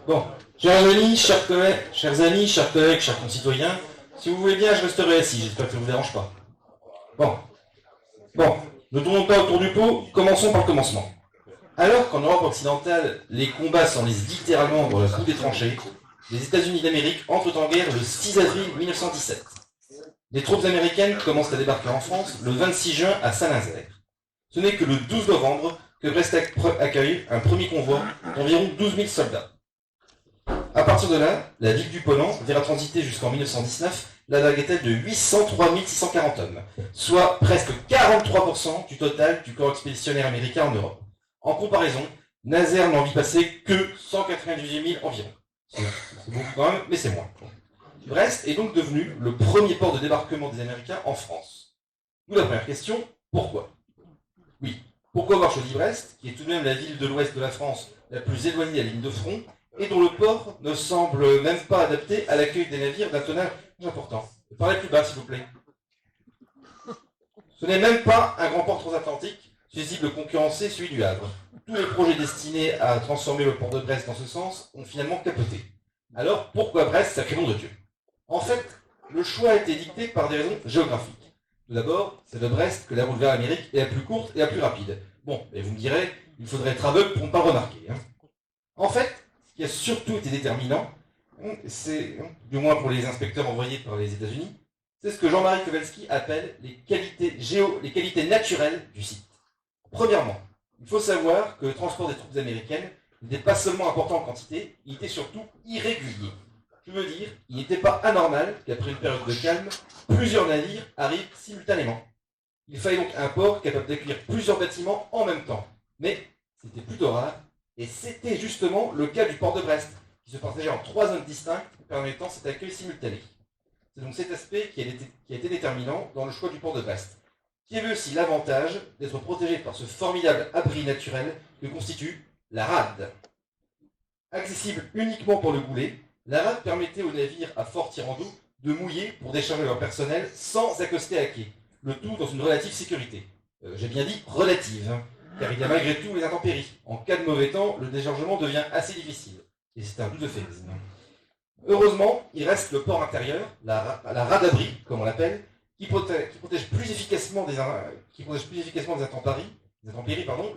Bon, chers amis, chers collègues, chers concitoyens, si vous voulez bien, je resterai assis, j'espère que ça ne vous dérange pas. Bon, ne tournons pas autour du pot, commençons par le commencement. Alors qu'en Europe occidentale, les combats s'enlisent littéralement dans la boue des tranchées, les États-Unis d'Amérique entrent en guerre le 6 avril 1917. Les troupes américaines commencent à débarquer en France le 26 juin à Saint-Nazaire. Ce n'est que le 12 novembre que Brest accueille un premier convoi d'environ 12 000 soldats. À partir de là, la ville du Ponant verra transiter jusqu'en 1919 la bagatelle de 803 640 hommes, soit presque 43% du total du corps expéditionnaire américain en Europe. En comparaison, Nazaire n'en vit passer que 198 000 environ. C'est beaucoup quand même, mais c'est moins. Brest est donc devenu le premier port de débarquement des Américains en France. Nous, la première question, pourquoi ? Oui, pourquoi avoir choisi Brest, qui est tout de même la ville de l'ouest de la France la plus éloignée à la ligne de front, et dont le port ne semble même pas adapté à l'accueil des navires d'un tonnage important. Parlez plus bas, s'il vous plaît. Ce n'est même pas un grand port transatlantique, susceptible de concurrencer celui du Havre. Tous les projets destinés à transformer le port de Brest dans ce sens ont finalement capoté. Alors, pourquoi Brest, sacré nom de Dieu ? En fait, le choix a été dicté par des raisons géographiques. Tout d'abord, c'est de Brest que la route vers l'Amérique est la plus courte et la plus rapide. Bon, et vous me direz, il faudrait être aveugle pour ne pas le remarquer. En fait, ce qui a surtout été déterminant, c'est, du moins pour les inspecteurs envoyés par les États-Unis, c'est ce que Jean-Marie Kowalski appelle les qualités naturelles du site. Premièrement, il faut savoir que le transport des troupes américaines n'était pas seulement important en quantité, il était surtout irrégulier. Je veux dire, il n'était pas anormal qu'après une période de calme, plusieurs navires arrivent simultanément. Il fallait donc un port capable d'accueillir plusieurs bâtiments en même temps. Mais c'était plutôt rare, et c'était justement le cas du port de Brest, qui se partageait en 3 zones distinctes, permettant cet accueil simultané. C'est donc cet aspect qui a été déterminant dans le choix du port de Brest, qui avait aussi l'avantage d'être protégé par ce formidable abri naturel que constitue la rade. Accessible uniquement pour le goulet, la rade permettait aux navires à fort tirant d'eau de mouiller pour décharger leur personnel sans accoster à quai, le tout dans une relative sécurité. J'ai bien dit relative, car il y a malgré tout les intempéries. En cas de mauvais temps, le déchargement devient assez difficile. Et c'est un doux euphémisme. Heureusement, il reste le port intérieur, la rade abri, comme on l'appelle, qui protège plus efficacement des intempéries,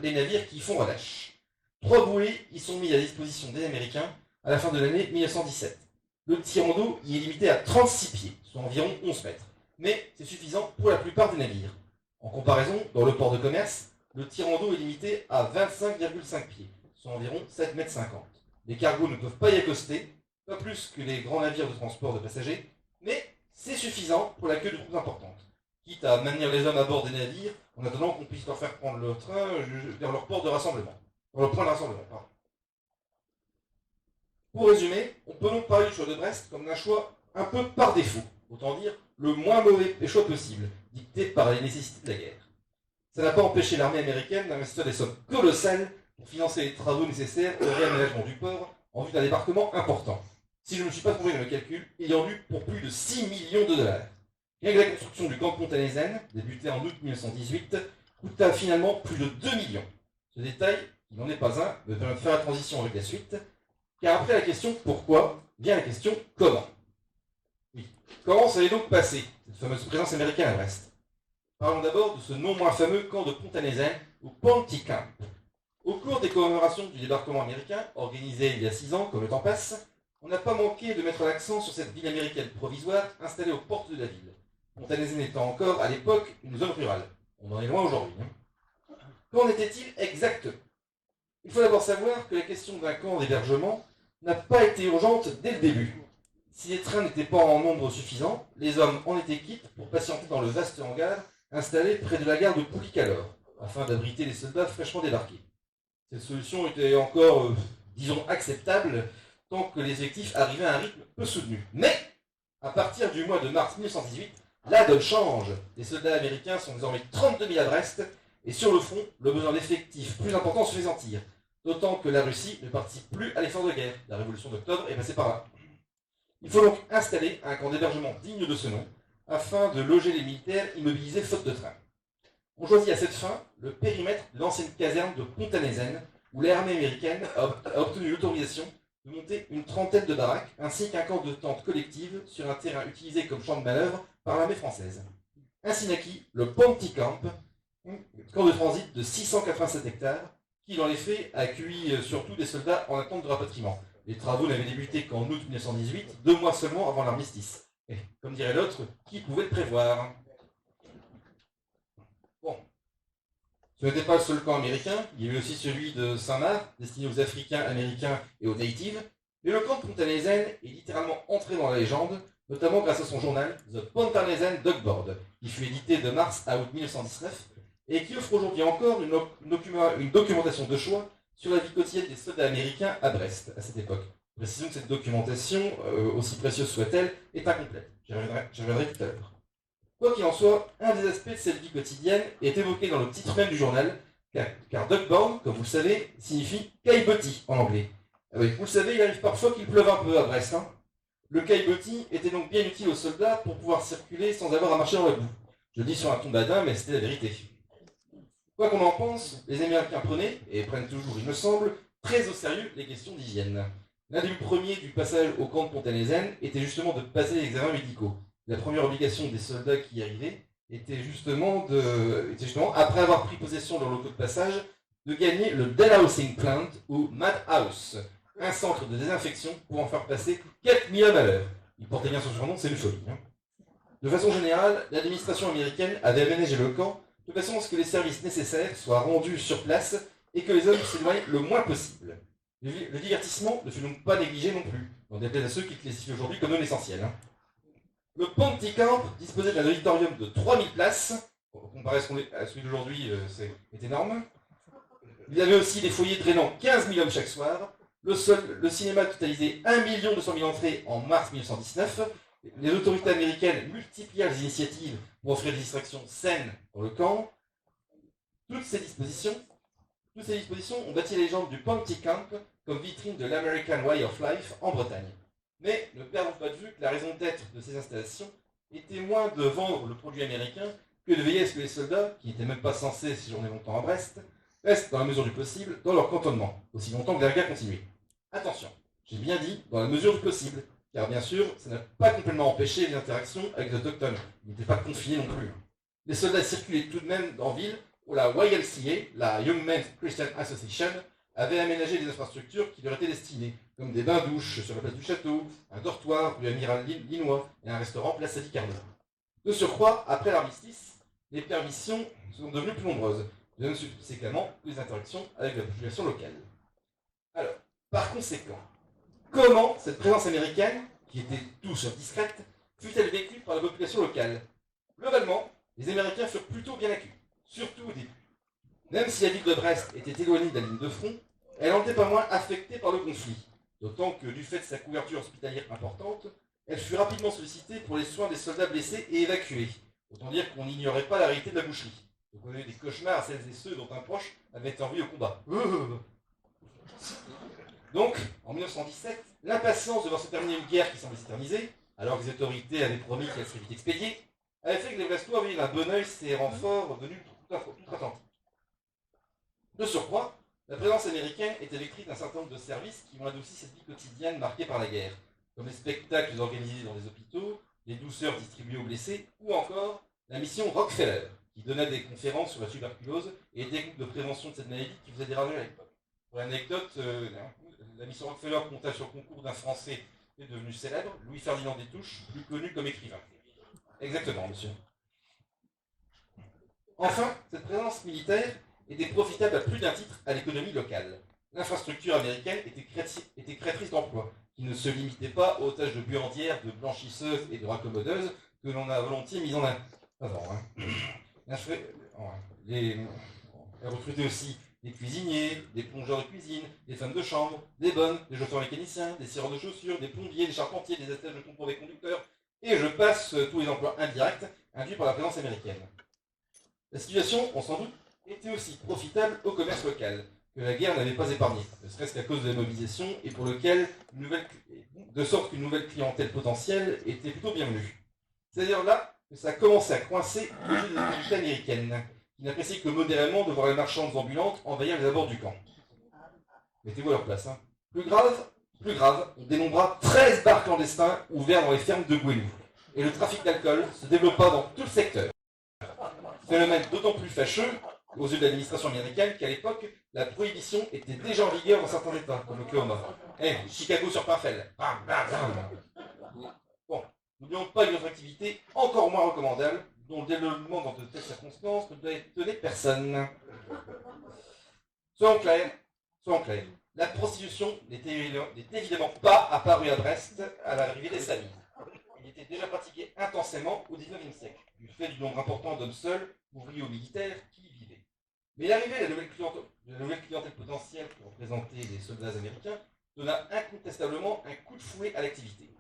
les navires qui y font relâche. 3 bouées y sont mis à disposition des Américains à la fin de l'année 1917. Le tirant d'eau y est limité à 36 pieds, soit environ 11 mètres. Mais c'est suffisant pour la plupart des navires. En comparaison, dans le port de commerce, le tirant d'eau est limité à 25,5 pieds, soit environ 7,50 mètres. Les cargos ne peuvent pas y accoster, pas plus que les grands navires de transport de passagers, mais c'est suffisant pour l'accueil de troupes importantes, quitte à maintenir les hommes à bord des navires en attendant qu'on puisse leur faire prendre le train vers leur port de rassemblement. Leur point de rassemblement, pardon. Pour résumer, on peut donc parler du choix de Brest comme d'un choix un peu par défaut, autant dire le moins mauvais choix possible, dicté par les nécessités de la guerre. Ça n'a pas empêché l'armée américaine d'investir des sommes colossales pour financer les travaux nécessaires au réaménagement du port en vue d'un débarquement important. Si je ne me suis pas trompé dans le calcul, il y en eut pour plus de 6 millions de dollars. Rien que la construction du camp de Pont-à-Lézène, débutée en août 1918, coûta finalement plus de 2 millions. Ce détail, qui n'en est pas un, me permet de faire la transition avec la suite, car après la question pourquoi, vient la question comment. Oui, comment ça allait donc passer, cette fameuse présence américaine à Brest ? Parlons d'abord de ce non moins fameux camp de Pont-à-Lézène, ou Ponticamp. Au cours des commémorations du débarquement américain, organisées il y a 6 ans, comme le temps passe, on n'a pas manqué de mettre l'accent sur cette ville américaine provisoire installée aux portes de la ville. Pont-à-Lézène étant encore, à l'époque, une zone rurale. On en est loin aujourd'hui. Qu'en était-il exactement ? Il faut d'abord savoir que la question d'un camp d'hébergement n'a pas été urgente dès le début. Si les trains n'étaient pas en nombre suffisant, les hommes en étaient quittes pour patienter dans le vaste hangar installé près de la gare de Poulicalor, afin d'abriter les soldats fraîchement débarqués. Cette solution était encore, disons, acceptable, tant que les effectifs arrivaient à un rythme peu soutenu. Mais, à partir du mois de mars 1918, la donne change. Les soldats américains sont désormais 32 000 à Brest, et sur le front, le besoin d'effectifs plus important se fait sentir. D'autant que la Russie ne participe plus à l'effort de guerre. La révolution d'octobre est passée par là. Il faut donc installer un camp d'hébergement digne de ce nom, afin de loger les militaires immobilisés faute de train. On choisit à cette fin le périmètre de l'ancienne caserne de Pont-à-Lézène, où l'armée américaine a obtenu l'autorisation de monter une trentaine de baraques, ainsi qu'un camp de tentes collectives sur un terrain utilisé comme champ de manœuvre par l'armée française. Ainsi naquit le Ponty Camp, camp de transit de 687 hectares, qui dans les faits a accueilli surtout des soldats en attente de rapatriement. Les travaux n'avaient débuté qu'en août 1918, 2 mois seulement avant l'armistice. Et, comme dirait l'autre, qui pouvait le prévoir? Bon. Ce n'était pas le seul camp américain, il y avait aussi celui de Saint-Marc, destiné aux Africains, Américains et aux Natives. Mais le camp de Pont-à-Nézen est littéralement entré dans la légende, notamment grâce à son journal, The Pont-à-Nézen Dogboard, qui fut édité de mars à août 1919, et qui offre aujourd'hui encore une documentation de choix sur la vie quotidienne des soldats américains à Brest, à cette époque. Précisons que cette documentation, aussi précieuse soit-elle, est incomplète. J'y reviendrai tout à l'heure. Quoi qu'il en soit, un des aspects de cette vie quotidienne est évoqué dans le titre même du journal, car Dogboard, comme vous le savez, signifie caillebotis en anglais. Oui, vous le savez, il arrive parfois qu'il pleuve un peu à Brest. Le caillebotis était donc bien utile aux soldats pour pouvoir circuler sans avoir à marcher dans la boue. Je le dis sur un ton badin, mais c'était la vérité. Quoi qu'on en pense, les Américains prenaient, et prennent toujours, il me semble, très au sérieux les questions d'hygiène. L'un des premiers du passage au camp de Pont-à-Nézen était justement de passer les examens médicaux. La première obligation des soldats qui y arrivaient était justement, après avoir pris possession de leur locaux de passage, de gagner le Delousing Plant ou Madhouse, un centre de désinfection pour en faire passer 4000 hommes à l'heure. Il portait bien son surnom, c'est une folie. De façon générale, l'administration américaine avait aménagé le camp de façon à ce que les services nécessaires soient rendus sur place et que les hommes s'éloignent le moins possible. Le divertissement ne fut donc pas négligé non plus, en déplaise à ceux qui classifient aujourd'hui comme non essentiel. Le Ponty Camp disposait d'un auditorium de 3000 places, comparé à celui d'aujourd'hui, c'est énorme. Il y avait aussi des foyers drainant 15 000 hommes chaque soir. Le cinéma totalisait 1 200 000 entrées en mars 1919. Les autorités américaines multiplièrent les initiatives pour offrir des distractions saines dans le camp. Toutes ces dispositions ont bâti la légende du Ponty Camp comme vitrine de l'American Way of Life en Bretagne. Mais ne perdons pas de vue que la raison d'être de ces installations était moins de vendre le produit américain que de veiller à ce que les soldats, qui n'étaient même pas censés séjourner longtemps à Brest, restent dans la mesure du possible dans leur cantonnement, aussi longtemps que la guerre continue. Attention, j'ai bien dit dans la mesure du possible, car bien sûr, ça n'a pas complètement empêché les interactions avec les autochtones. Ils n'étaient pas confinés non plus. Les soldats circulaient tout de même en ville où la YMCA, la Young Men's Christian Association, avait aménagé des infrastructures qui leur étaient destinées, comme des bains-douches sur la place du château, un dortoir rue Amiral Linois et un restaurant place Sadi Carnot. De surcroît, après l'armistice, les permissions sont devenues plus nombreuses, de même subséquemment les interactions avec la population locale. Alors, par conséquent, comment cette présence américaine, qui était tout sauf discrète, fut-elle vécue par la population locale? Globalement, les Américains furent plutôt bien accueillis, surtout au début. Même si la ville de Brest était éloignée de la ligne de front, elle n'en était pas moins affectée par le conflit, d'autant que du fait de sa couverture hospitalière importante, elle fut rapidement sollicitée pour les soins des soldats blessés et évacués. Autant dire qu'on n'ignorait pas la réalité de la boucherie. Donc on avait des cauchemars à celles et ceux dont un proche avait été envoyé au combat. Donc, en 1917, l'impatience de voir se terminer une guerre qui semblait s'éterniser, alors que les autorités avaient promis qu'elle serait vite expédiée, avait fait que les Brestois voyaient d'un bon oeil ces renforts venus d'outre-Atlantique. De surcroît, la présence américaine était vectrice d'un certain nombre de services qui ont adouci cette vie quotidienne marquée par la guerre, comme les spectacles organisés dans les hôpitaux, les douceurs distribuées aux blessés, ou encore la mission Rockefeller, qui donnait des conférences sur la tuberculose et des techniques de prévention de cette maladie qui faisaient des ravages à l'époque. Pour l'anecdote, la mission Rockefeller compta sur le concours d'un Français qui est devenu célèbre, Louis-Ferdinand Destouches, plus connu comme écrivain. Exactement, monsieur. Enfin, cette présence militaire était profitable à plus d'un titre à l'économie locale. L'infrastructure américaine était créatrice d'emplois, qui ne se limitait pas aux tâches de buandières, de blanchisseuses et de raccommodeuses que l'on a volontiers mises en avant. Elle recrutait aussi des cuisiniers, des plongeurs de cuisine, des femmes de chambre, des bonnes, des chauffeurs mécaniciens, des scieurs de chaussures, des plombiers, des charpentiers, des attelles de concours des conducteurs, et je passe tous les emplois indirects induits par la présence américaine. La situation, on s'en doute, était aussi profitable au commerce local, que la guerre n'avait pas épargné, ne serait-ce qu'à cause de la mobilisation, et pour lequel de sorte qu'une nouvelle clientèle potentielle était plutôt bienvenue. C'est-à-dire là que ça a commencé à coincer le jeu des autorités américaines, qui n'appréciaient que modérément de voir les marchandes ambulantes envahir les abords du camp. Mettez-vous à leur place. Hein. Plus grave, on dénombra 13 bars clandestins ouverts dans les fermes de Gwenou. Et le trafic d'alcool se développa dans tout le secteur. Phénomène d'autant plus fâcheux aux yeux de l'administration américaine qu'à l'époque, la prohibition était déjà en vigueur dans certains États, comme l'Oklahoma. Chicago sur Parfell. Bon, n'oublions pas une autre activité encore moins recommandable, dont le développement dans de telles circonstances ne doit étonner personne. Soyons clairs, la prostitution n'était évidemment pas apparue à Brest à l'arrivée des Samis. Il était déjà pratiqué intensément au XIXe siècle, du fait du nombre important d'hommes seuls, ouvriers ou militaires, qui y vivaient. Mais l'arrivée de la nouvelle clientèle potentielle que représentaient les soldats américains donna incontestablement un coup de fouet à l'activité.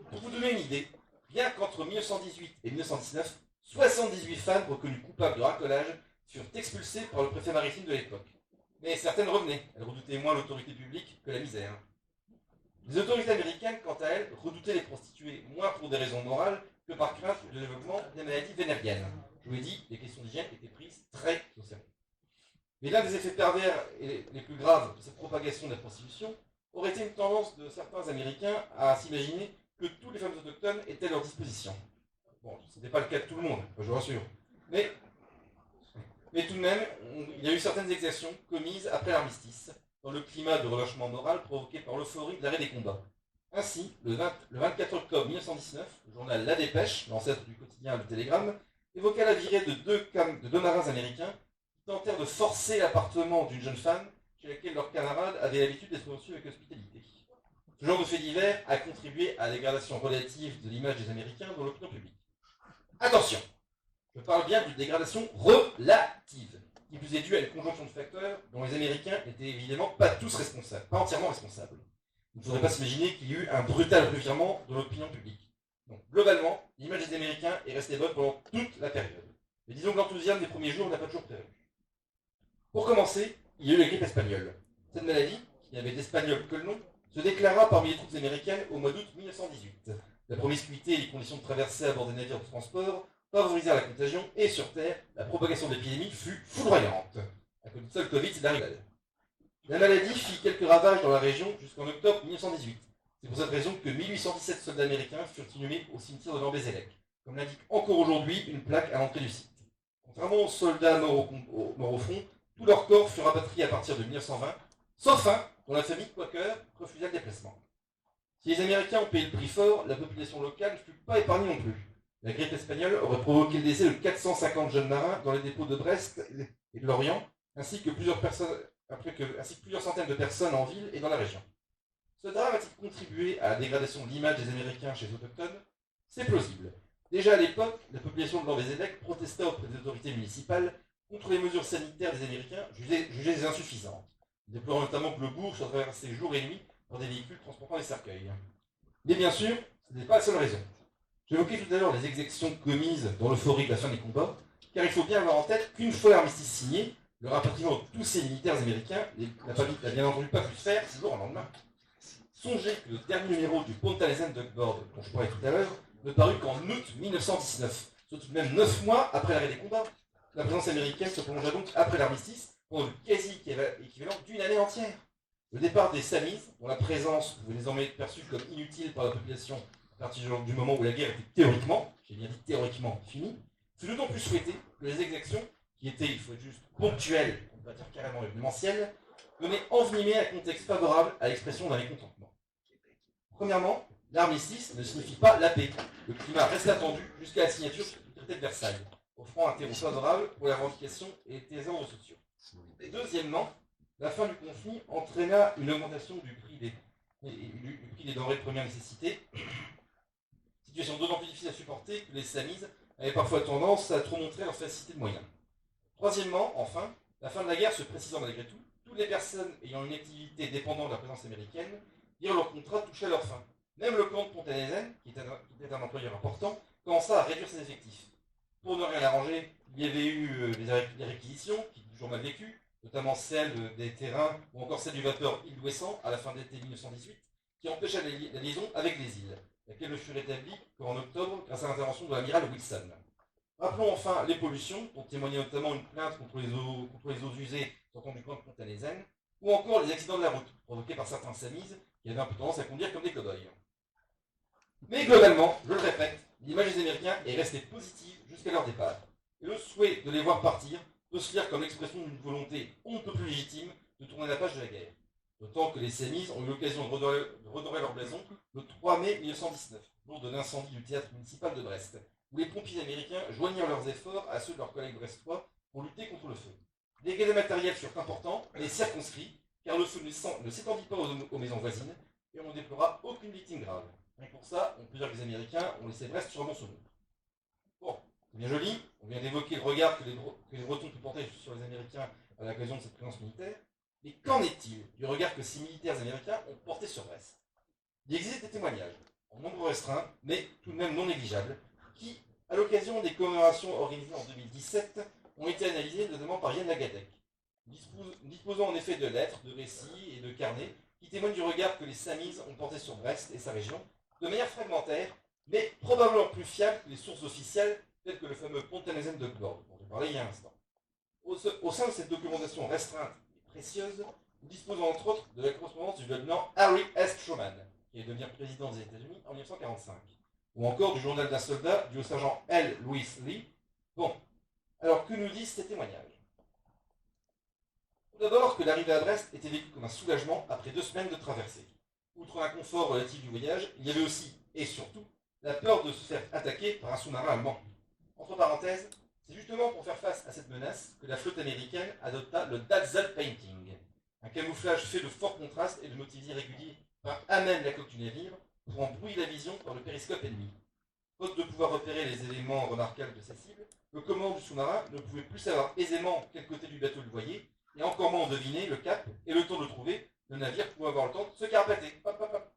Pour vous donner une idée, rien qu'entre 1918 et 1919, 78 femmes reconnues coupables de racolage furent expulsées par le préfet maritime de l'époque. Mais certaines revenaient, elles redoutaient moins l'autorité publique que la misère. Les autorités américaines, quant à elles, redoutaient les prostituées moins pour des raisons morales que par crainte du développement des maladies vénériennes. Je vous l'ai dit, les questions d'hygiène étaient prises très au sérieux. Mais l'un des effets pervers et les plus graves de cette propagation de la prostitution aurait été une tendance de certains Américains à s'imaginer que toutes les femmes autochtones étaient à leur disposition. Bon, ce n'était pas le cas de tout le monde, je vous rassure. Mais tout de même, il y a eu certaines exactions commises après l'armistice, dans le climat de relâchement moral provoqué par l'euphorie de l'arrêt des combats. Ainsi, le 24 octobre 1919, le journal La Dépêche, l'ancêtre du quotidien Le Télégramme, évoqua la virée de deux marins américains qui tentèrent de forcer l'appartement d'une jeune femme chez laquelle leurs camarades avaient l'habitude d'être reçus avec hospitalité. Ce genre de fait divers a contribué à la dégradation relative de l'image des Américains dans l'opinion publique. Attention, je parle bien d'une dégradation relative, qui plus est due à une conjonction de facteurs dont les Américains n'étaient évidemment pas tous responsables, pas entièrement responsables. Il ne faudrait pas s'imaginer qu'il y eut un brutal revirement de l'opinion publique. Donc, globalement, l'image des Américains est restée bonne pendant toute la période. Mais disons que l'enthousiasme des premiers jours n'a pas toujours prévu. Pour commencer, il y a eu la grippe espagnole. Cette maladie, qui n'avait d'espagnol que le nom, se déclara parmi les troupes américaines au mois d'août 1918. La promiscuité et les conditions de traversée à bord des navires de transport favorisèrent la contagion et sur Terre, la propagation de l'épidémie fut foudroyante. À cause de ça, le Covid, c'est la rigole. La maladie fit quelques ravages dans la région jusqu'en octobre 1918. C'est pour cette raison que 1817 soldats américains furent inhumés au cimetière de Lambézélec, comme l'indique encore aujourd'hui une plaque à l'entrée du site. Contrairement aux soldats morts au front, tous leurs corps furent rapatriés à partir de 1920, sauf un dont la famille Quaker refusa le déplacement. Si les Américains ont payé le prix fort, la population locale ne fut pas épargnée non plus. La grippe espagnole aurait provoqué le décès de 450 jeunes marins dans les dépôts de Brest et de Lorient, ainsi que plusieurs centaines de personnes en ville et dans la région. Ce drame a-t-il contribué à la dégradation de l'image des Américains chez les autochtones? C'est plausible. Déjà à l'époque, la population de Lambézélec protesta auprès des autorités municipales contre les mesures sanitaires des Américains jugées insuffisantes, déplorant notamment que le bourg soit traversé jour et nuit par des véhicules transportant les cercueils. Mais bien sûr, ce n'est pas la seule raison. J'évoquais tout à l'heure les exactions commises dans l'euphorie de la fin des combats, car il faut bien avoir en tête qu'une fois l'armistice signé, le rapatriement de tous ces militaires américains n'a bien entendu pas pu se faire du jour au lendemain. Songez que le dernier numéro du Pontalesen Duckboard, dont je parlais tout à l'heure, ne parut qu'en août 1919, soit tout de même 9 mois après l'arrêt des combats. La présence américaine se prolongea donc après l'armistice, pour le quasi-équivalent d'une année entière. Le départ des Samis, dont la présence pouvait désormais être perçue comme inutile par la population à partir du moment où la guerre était théoriquement, j'ai bien dit théoriquement, finie, fut d'autant plus souhaité que les exactions, qui étaient, il faut être juste, ponctuelles, on ne va dire carrément événementielles, venaient envenimer un contexte favorable à l'expression d'un mécontentement. Premièrement, l'armistice ne signifie pas la paix. Le climat reste tendu jusqu'à la signature du traité de Versailles, offrant un terreau favorable pour la revendication et les ordres sociaux. Et deuxièmement, la fin du conflit entraîna une augmentation du prix des denrées de première nécessité, situation d'autant plus difficile à supporter que les Samis avaient parfois tendance à trop montrer leur facilité de moyens. Troisièmement, enfin, la fin de la guerre se précisant malgré tout, toutes les personnes ayant une activité dépendant de la présence américaine virent leur contrat toucher à leur fin. Même le camp de Pontalesen, qui était un employeur important, commença à réduire ses effectifs. Pour ne rien arranger, il y avait eu des réquisitions, qui étaient toujours mal vécues, notamment celle des terrains ou encore celle du vapeur île d'Ouessant à la fin de l'été 1918, qui empêcha la liaison avec les îles, laquelle ne fut rétablie qu'en octobre grâce à l'intervention de l'amiral Wilson. Rappelons enfin les pollutions, dont témoignait notamment une plainte contre les eaux usées sortant du camp de Pontalesen. ou encore les accidents de la route, provoqués par certains Samis qui avaient un peu tendance à conduire comme des cow-boys. Mais globalement, je le répète, l'image des Américains est restée positive jusqu'à leur départ. Et le souhait de les voir partir peut se lire comme l'expression d'une volonté on ne peut plus légitime de tourner la page de la guerre. D'autant que les Samis ont eu l'occasion de redorer leur blason le 3 mai 1919, lors de l'incendie du théâtre municipal de Brest, où les pompiers américains joignirent leurs efforts à ceux de leurs collègues brestois pour lutter contre le feu. Les dégâts matériels furent importants, mais circonscrits, car le feu ne s'étendit pas aux maisons voisines, et on ne déplora aucune victime grave. Et pour ça, on peut dire que les Américains ont laissé Brest sur un bon souvenir. Bon, c'est bien joli, on vient d'évoquer le regard que les Bretons peuvent porter sur les Américains à l'occasion de cette présence militaire, mais qu'en est-il du regard que ces militaires américains ont porté sur Brest? Il existe des témoignages, en nombre restreint, mais tout de même non négligeables, qui, à l'occasion des commémorations organisées en 2017, ont été analysés notamment par Yann Lagadec, disposant en effet de lettres, de récits et de carnets qui témoignent du regard que les Samis ont porté sur Brest et sa région, de manière fragmentaire, mais probablement plus fiable que les sources officielles, telles que le fameux Pontanezen de Gord, dont on parlait il y a un instant. Au sein de cette documentation restreinte et précieuse, nous disposons entre autres de la correspondance du lieutenant Harry S. Truman, qui est devenu président des États-Unis en 1945, ou encore du journal d'un soldat du sergent L. Louis Lee. Bon, alors que nous disent ces témoignages? Tout d'abord que l'arrivée à Brest était vécue comme un soulagement après 2 semaines de traversée. Outre l'inconfort relatif du voyage, il y avait aussi, et surtout, la peur de se faire attaquer par un sous-marin allemand. Entre parenthèses, c'est justement pour faire face à cette menace que la flotte américaine adopta le Dazzle Painting, un camouflage fait de forts contrastes et de motifs irréguliers par à même la coque du navire pour en brouiller la vision par le périscope ennemi. Faute de pouvoir repérer les éléments remarquables de sa cible, le commandant du sous-marin ne pouvait plus savoir aisément quel côté du bateau il voyait, et encore moins en deviner le cap et le temps de le trouver, le navire pouvait avoir le temps de se carapater. Hop, hop, hop.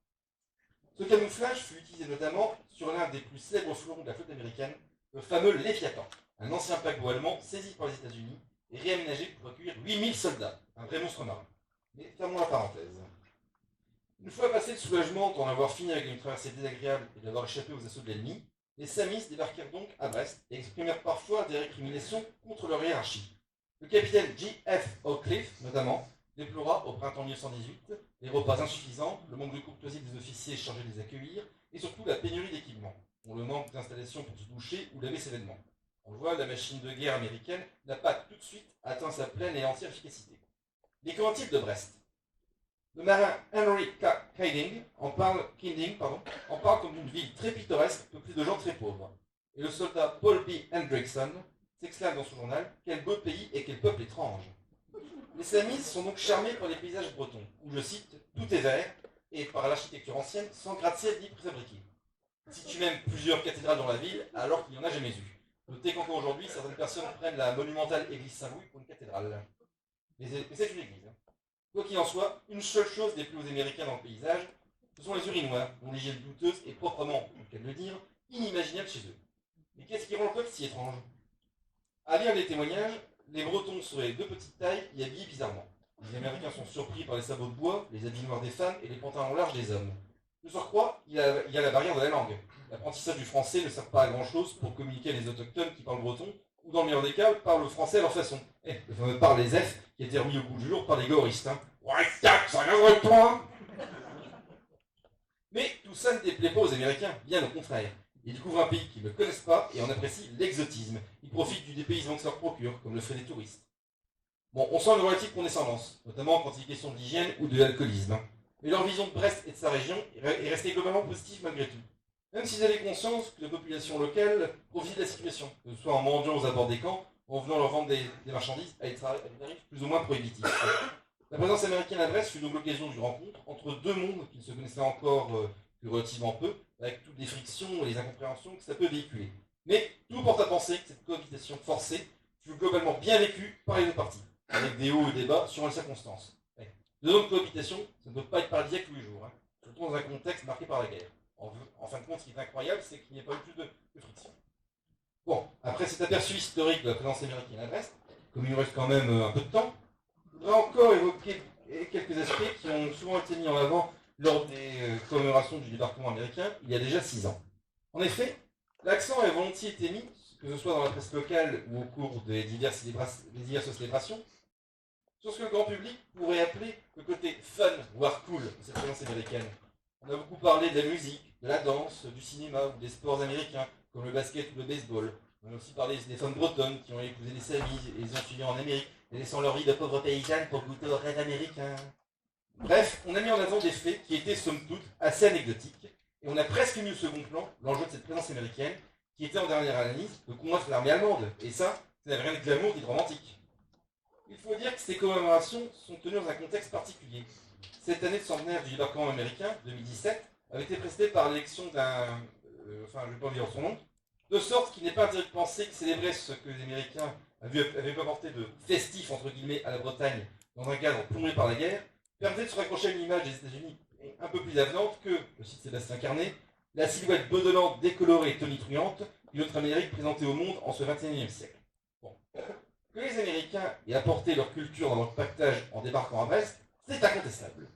Ce camouflage fut utilisé notamment sur l'un des plus célèbres fleurons de la flotte américaine, le fameux Léviathan, un ancien paquebot allemand saisi par les États-Unis et réaménagé pour accueillir 8000 soldats, un vrai monstre marin. Mais fermons la parenthèse. Une fois passé le soulagement d'en avoir fini avec une traversée désagréable et d'avoir échappé aux assauts de l'ennemi, les Samis débarquèrent donc à Brest et exprimèrent parfois des récriminations contre leur hiérarchie. Le capitaine J.F. O'Cliffe, notamment, déplora au printemps 1918 les repas insuffisants, le manque de courtoisie des officiers chargés de les accueillir, et surtout la pénurie d'équipements, dont le manque d'installations pour se doucher ou laver ses vêtements. On le voit, la machine de guerre américaine n'a pas tout de suite atteint sa pleine et entière efficacité. Mais qu'en est-il de Brest? Le marin Henry Keinding en parle comme d'une ville très pittoresque, peuplée de gens très pauvres. Et le soldat Paul B. Hendrickson s'exclame dans son journal « Quel beau pays et quel peuple étrange !» Les Samis sont donc charmés par les paysages bretons, où, je cite, « tout est vert » et par l'architecture ancienne sans gratte-ciel ni préfabriqué. Situe même plusieurs cathédrales dans la ville, alors qu'il n'y en a jamais eu. Notez qu'encore aujourd'hui, certaines personnes prennent la monumentale église Saint-Louis pour une cathédrale. Mais c'est une église. Quoi qu'il en soit, une seule chose déplaît aux Américains dans le paysage, ce sont les urinoirs, dont l'hygiène douteuse est proprement, on peut le dire, inimaginable chez eux. Mais qu'est-ce qui rend le peuple si étrange? À lire les témoignages, les Bretons seraient de petite taille et habillés bizarrement. Les Américains sont surpris par les sabots de bois, les habits noirs des femmes et les pantalons larges des hommes. De surcroît, il y a la barrière de la langue. L'apprentissage du français ne sert pas à grand-chose pour communiquer à les autochtones qui parlent breton, ou dans le meilleur des cas, parlent le français à leur façon. Le fameux par les F qui a été remis au goût du jour par les goristes. Ouais, tac, ça viendrait de toi. Mais tout ça ne déplaît pas aux Américains, bien au contraire. Ils découvrent un pays qu'ils ne connaissent pas et en apprécient l'exotisme. Ils profitent du dépaysement que ça leur procure, comme le feraient les touristes. Bon, on sent une relative condescendance, notamment quand il est question d'hygiène ou de l'alcoolisme. Mais leur vision de Brest et de sa région est restée globalement positive malgré tout. Même s'ils avaient conscience que la population locale profitait de la situation, que ce soit en mendiant aux abords des camps, ou en venant leur vendre des marchandises à des tarifs plus ou moins prohibitifs. La présence américaine à Brest fut donc l'occasion d'une rencontre entre deux mondes qui ne se connaissaient encore que relativement peu, avec toutes les frictions et les incompréhensions que ça peut véhiculer. Mais tout porte à penser que cette cohabitation forcée fut globalement bien vécue par les deux parties, avec des hauts et des bas sur les circonstances. Deux autres cohabitations, ça ne doit pas être paradisiaque tous les jours, surtout dans un contexte marqué par la guerre. En fin de compte, ce qui est incroyable, c'est qu'il n'y a pas eu plus de friction. Bon, après cet aperçu historique de la présence américaine à Brest, comme il nous reste quand même un peu de temps, je voudrais encore évoquer quelques aspects qui ont souvent été mis en avant lors des commémorations du débarquement américain il y a déjà 6 ans. En effet, l'accent a volontiers été mis, que ce soit dans la presse locale ou au cours des diverses célébrations, sur ce que le grand public pourrait appeler le côté fun, voire cool de cette présence américaine. On a beaucoup parlé de la musique, de la danse, du cinéma ou des sports américains, comme le basket ou le baseball. On a aussi parlé des femmes bretonnes qui ont épousé des samis et les ont suivis en Amérique, laissant leur vie de pauvres paysannes pour goûter au rêve américain. Bref, on a mis en avant des faits qui étaient somme toute assez anecdotiques, et on a presque mis au second plan l'enjeu de cette présence américaine, qui était en dernière analyse le combattre l'armée allemande, et ça n'avait rien de glamour ni de romantique. Il faut dire que ces commémorations sont tenues dans un contexte particulier. Cette année de centenaire du débarquement américain, 2017, avait été précédée par l'élection d'un... enfin, je ne vais pas dire son nom, de sorte qu'il n'est pas interdit de penser que célébrer ce que les Américains avaient apporté de festif, entre guillemets, à la Bretagne, dans un cadre plongé par la guerre, permettait de se raccrocher à une image des États-Unis un peu plus avenante que, je cite Sébastien Carnet, la silhouette bedonnante, décolorée et tonitruante que notre Amérique présentait au monde en ce XXIe siècle. Bon. Que les Américains aient apporté leur culture dans leur pactage en débarquant à Brest, c'est incontestable.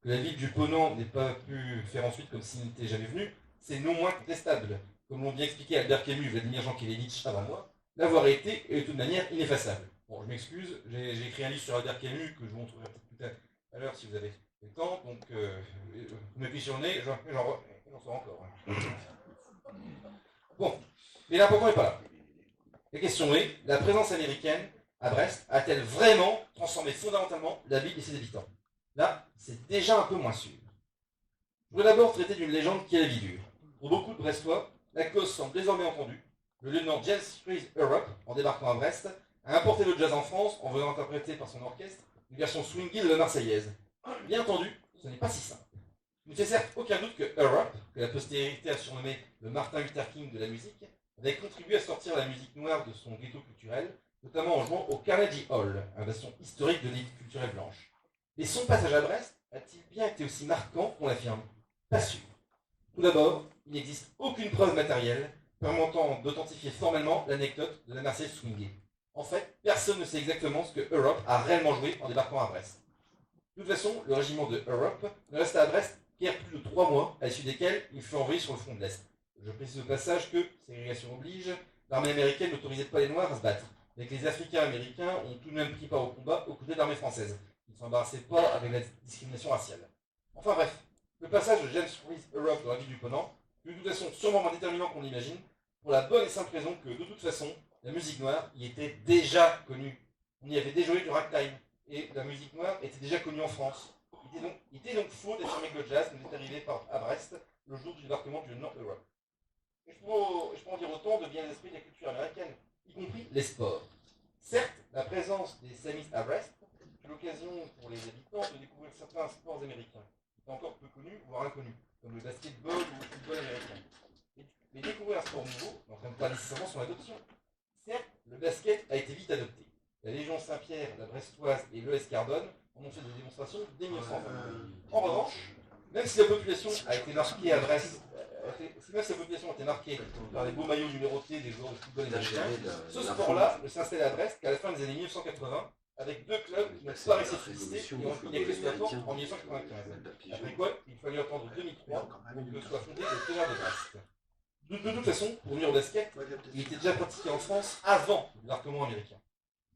Que la ville du Ponant n'ait pas pu faire ensuite comme s'il n'était jamais venu, c'est non moins contestable. Comme l'ont bien expliqué Albert Camus et Vladimir Jankélévitch avant moi, l'avoir été est de toute manière ineffaçable. Bon, je m'excuse, j'ai écrit un livre sur Albert Camus que je vous montrerai peut-être tout à l'heure si vous avez le temps, donc vous m'appuyez sur le nez, j'en sors encore. Hein. Bon, mais l'important n'est pas là. La question est, la présence américaine à Brest a-t-elle vraiment transformé fondamentalement la ville et ses habitants? Là, c'est déjà un peu moins sûr. Je voudrais d'abord traiter d'une légende qui a la vie dure. Pour beaucoup de Brestois, la cause semble désormais entendue. Le lieutenant James Freeze Europe, en débarquant à Brest, a importé le jazz en France en venant interpréter par son orchestre une version swingée de la Marseillaise. Bien entendu, ce n'est pas si simple. Il ne fait certes aucun doute que Europe, que la postérité a surnommé le Martin Luther King de la musique, avait contribué à sortir la musique noire de son ghetto culturel, notamment en jouant au Carnegie Hall, un bastion historique de l'élite culturelle blanche. Mais son passage à Brest a-t-il bien été aussi marquant qu'on l'affirme? Pas sûr. Tout d'abord, il n'existe aucune preuve matérielle permettant d'authentifier formellement l'anecdote de la Marseillaise swingée. En fait, personne ne sait exactement ce que Europe a réellement joué en débarquant à Brest. De toute façon, le régiment de Europe ne resta à Brest qu'à plus de 3 mois, à l'issue desquels il fut envoyé sur le front de l'Est. Je précise au passage que, ségrégation oblige, l'armée américaine n'autorisait pas les Noirs à se battre, mais que les Africains américains ont tout de même pris part au combat aux côtés de l'armée française. Ils ne s'embarrassaient pas avec la discrimination raciale. Enfin bref, le passage de James Freeze Europe dans la ville du Ponant fut de toute façon sûrement moins déterminant qu'on l'imagine, pour la bonne et simple raison que, de toute façon, la musique noire y était déjà connue. On y avait déjà eu du ragtime, et la musique noire était déjà connue en France. Il était donc faux d'affirmer que le jazz nous est arrivé à Brest le jour du débarquement du Nord-Europe. Et je peux en dire autant de bien l'esprit de la culture américaine, y compris les sports. Certes, la présence des Samis à Brest fut l'occasion pour les habitants de découvrir certains sports américains, qui étaient encore peu connus, voire inconnus, comme le basketball ou le football américain. Mais découvrir un sport nouveau n'entraîne pas nécessairement son adoption. Certes, le basket a été vite adopté. La Légion Saint-Pierre, la Brestoise et l'ES Cardone en ont fait des démonstrations dès 1920. En revanche, même si la population a été marquée à Brest, même si la population a été marquée par les beaux maillots numérotés des joueurs de football américain, ce sport-là ne s'est installé à Brest qu'à la fin des années 1980, avec 2 clubs qui n'ont pas récépissé et ont fini avec les porte en 1995. Après quoi, il fallut attendre 2003 pour que soit fondé le Tonnerre de Brest. De toute façon, pour venir au basket, il était déjà pratiqué en France avant l'arquement américain.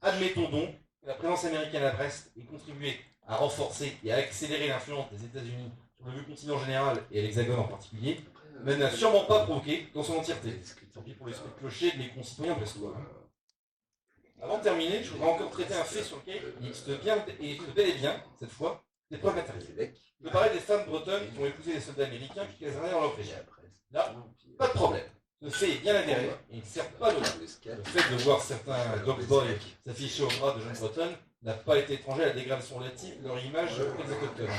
Admettons donc que la présence américaine à Brest ait contribué à renforcer et à accélérer l'influence des États-Unis sur le vieux continent en général et à l'Hexagone en particulier, mais n'a sûrement pas provoqué dans son entièreté. Tant pis pour l'esprit clocher de mes concitoyens brestois. Avant de terminer, je voudrais encore traiter un fait sur lequel il existe bien, et bel et bien, cette fois, des preuves matérielles. Je parlais des femmes bretonnes qui ont épousé les soldats américains qui casernaient dans leur région. Là, pas de problème. Ce fait est bien avéré et il ne sert pas de mal. Le fait de voir certains dog boys s'afficher au bras de jeunes bretonnes n'a pas été étranger à la dégradation relative de leur image auprès des autochtones.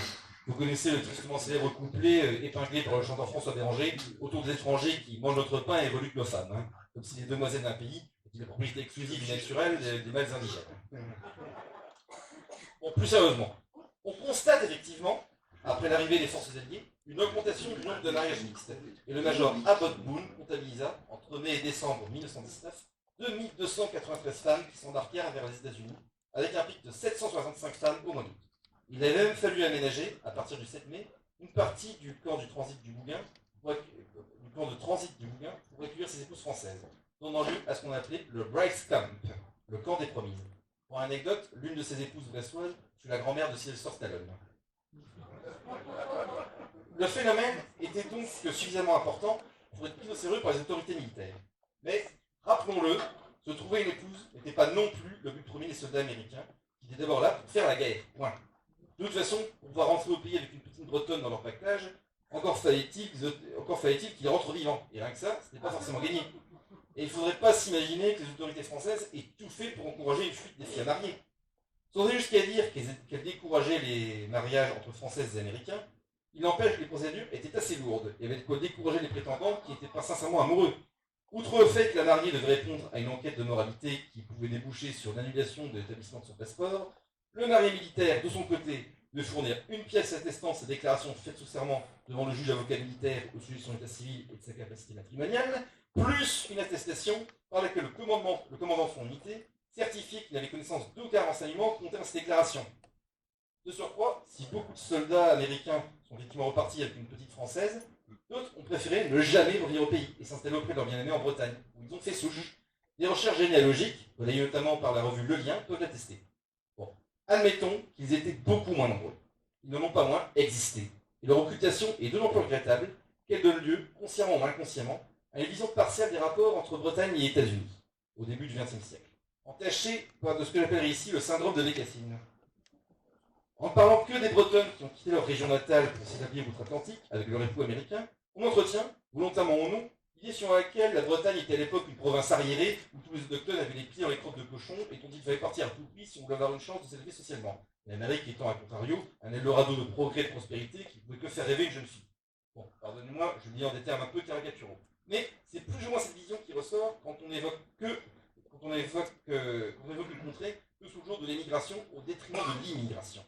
Vous connaissez le tristement célèbre couplet épinglé par le chanteur François Béranger autour des étrangers qui mangent notre pain et évoluent nos femmes. Hein, comme si les demoiselles d'un pays étaient la propriété exclusive et naturelle des mâles indigènes. Bon, plus sérieusement, on constate effectivement, après l'arrivée des forces alliées, une augmentation du nombre de mariages mixtes. Et le major Abbott Boone comptabilisa, entre mai et décembre 1919, 2293 femmes qui s'embarquèrent vers les États-Unis, avec un pic de 765 femmes au mois d'août. Il a même fallu aménager, à partir du 7 mai, une partie du camp du transit du Bougain pour accueillir ses épouses françaises, donnant lieu à ce qu'on appelait le Bride's Camp, le camp des promises. Pour anecdote, l'une de ses épouses brestoises fut la grand-mère de Sylvester Stallone. Le phénomène était donc suffisamment important pour être pris au sérieux par les autorités militaires. Mais, rappelons-le, se trouver une épouse n'était pas non plus le but premier des soldats américains, qui étaient d'abord là pour faire la guerre. Point. De toute façon, pour pouvoir rentrer au pays avec une petite bretonne dans leur pactage, encore fallait-il qu'ils rentrent vivants. Et rien que ça, ce n'était pas forcément gagné. Et il ne faudrait pas s'imaginer que les autorités françaises aient tout fait pour encourager une fuite des filles à marier. Sans aller jusqu'à dire qu'elles décourageaient les mariages entre Françaises et Américains, il n'empêche que les procédures étaient assez lourdes. Il y avait de quoi décourager les prétendants qui n'étaient pas sincèrement amoureux. Outre le fait que la mariée devait répondre à une enquête de moralité qui pouvait déboucher sur l'annulation de l'établissement de son passeport, le marié militaire, de son côté, de fournir une pièce attestant sa déclaration faite sous serment devant le juge avocat militaire au sujet de son état civil et de sa capacité matrimoniale, plus une attestation par laquelle le commandant de son unité certifiait qu'il n'avait connaissance d'aucun renseignement contenant cette déclaration. De surcroît, si beaucoup de soldats américains sont effectivement repartis avec une petite française, d'autres ont préféré ne jamais revenir au pays et s'installer auprès de leur bien-aimé en Bretagne, où ils ont fait souche. Des recherches généalogiques, relayées notamment par la revue Le Lien, peuvent l'attester. Bon, admettons qu'ils étaient beaucoup moins nombreux. Ils n'en ont pas moins existé. Et leur occultation est d'autant plus regrettable qu'elle donne lieu, consciemment ou inconsciemment, à une vision partielle des rapports entre Bretagne et États-Unis, au début du XXe siècle, entachée par de ce que j'appellerais ici le syndrome de Bécassine. En ne parlant que des Bretonnes qui ont quitté leur région natale pour s'établir outre-Atlantique avec leur époux américain, on entretient, volontairement ou non, l'idée sur laquelle la Bretagne était à l'époque une province arriérée où tous les autochtones avaient les pieds dans les crottes de cochon et dont il fallait partir à tout prix si on voulait avoir une chance de s'élever socialement. L'Amérique étant, à contrario, un Eldorado de progrès et de prospérité qui ne pouvait que faire rêver une jeune fille. Bon, pardonnez-moi, je le dis en des termes un peu caricaturaux. Mais c'est plus ou moins cette vision qui ressort quand on évoque une contrée que sous le jour de l'émigration au détriment de l'immigration.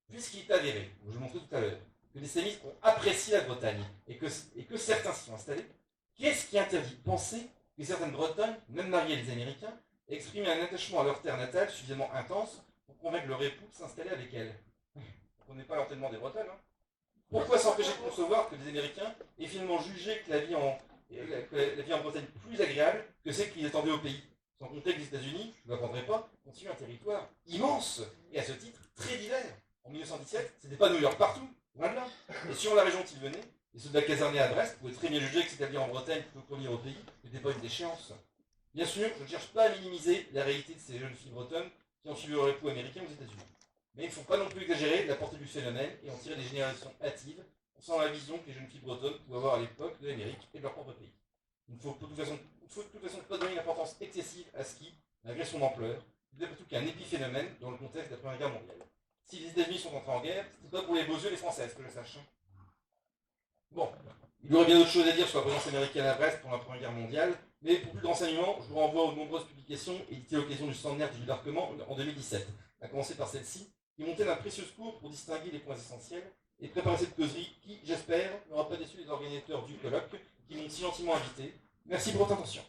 Puisqu'il est avéré, je vous montrais tout à l'heure, que les sémites ont apprécié la Bretagne et que certains s'y sont installés, qu'est-ce qui interdit de penser que certaines Bretonnes, même mariées à des Américains, exprimaient un attachement à leur terre natale suffisamment intense pour convaincre leur époux de s'installer avec elles? On n'est pas l'entraînement des Bretonnes. Hein. Pourquoi s'empêcher de concevoir que des Américains aient finalement jugé que la vie en Bretagne plus agréable que celle qu'ils attendaient au pays? Sans compter que les États-Unis, je ne l'apprendrai pas, continuent un territoire immense et à ce titre très divers. En 1917, c'était pas New York partout, loin de là. Et sur la région qu'ils venaient, les soldats casernés à Brest pouvaient très bien juger que s'établir en Bretagne plutôt que revenir au pays n'était pas une déchéance. Bien sûr, je ne cherche pas à minimiser la réalité de ces jeunes filles bretonnes qui ont suivi leur époux américain aux États-Unis. Mais il ne faut pas non plus exagérer la portée du phénomène et en tirer des générations hâtives, concernant la vision que les jeunes filles bretonnes pouvaient avoir à l'époque de l'Amérique et de leur propre pays. Il ne faut de toute façon pas donner une importance excessive à ce qui, malgré son ampleur, n'est pas tout qu'un épiphénomène dans le contexte de la Première Guerre mondiale. Si les États-Unis sont entrés en guerre, c'est pas pour les beaux yeux des Françaises, que je sache. Bon, il y aurait bien d'autres choses à dire sur la présence américaine à Brest pendant la Première Guerre mondiale, mais pour plus de renseignements, je vous renvoie aux nombreuses publications éditées à l'occasion du centenaire du débarquement en 2017, à commencer par celle-ci, qui montait d'un précieux cours pour distinguer les points essentiels et préparer cette causerie qui, j'espère, n'aura pas déçu les organisateurs du colloque qui m'ont si gentiment invité. Merci pour votre attention.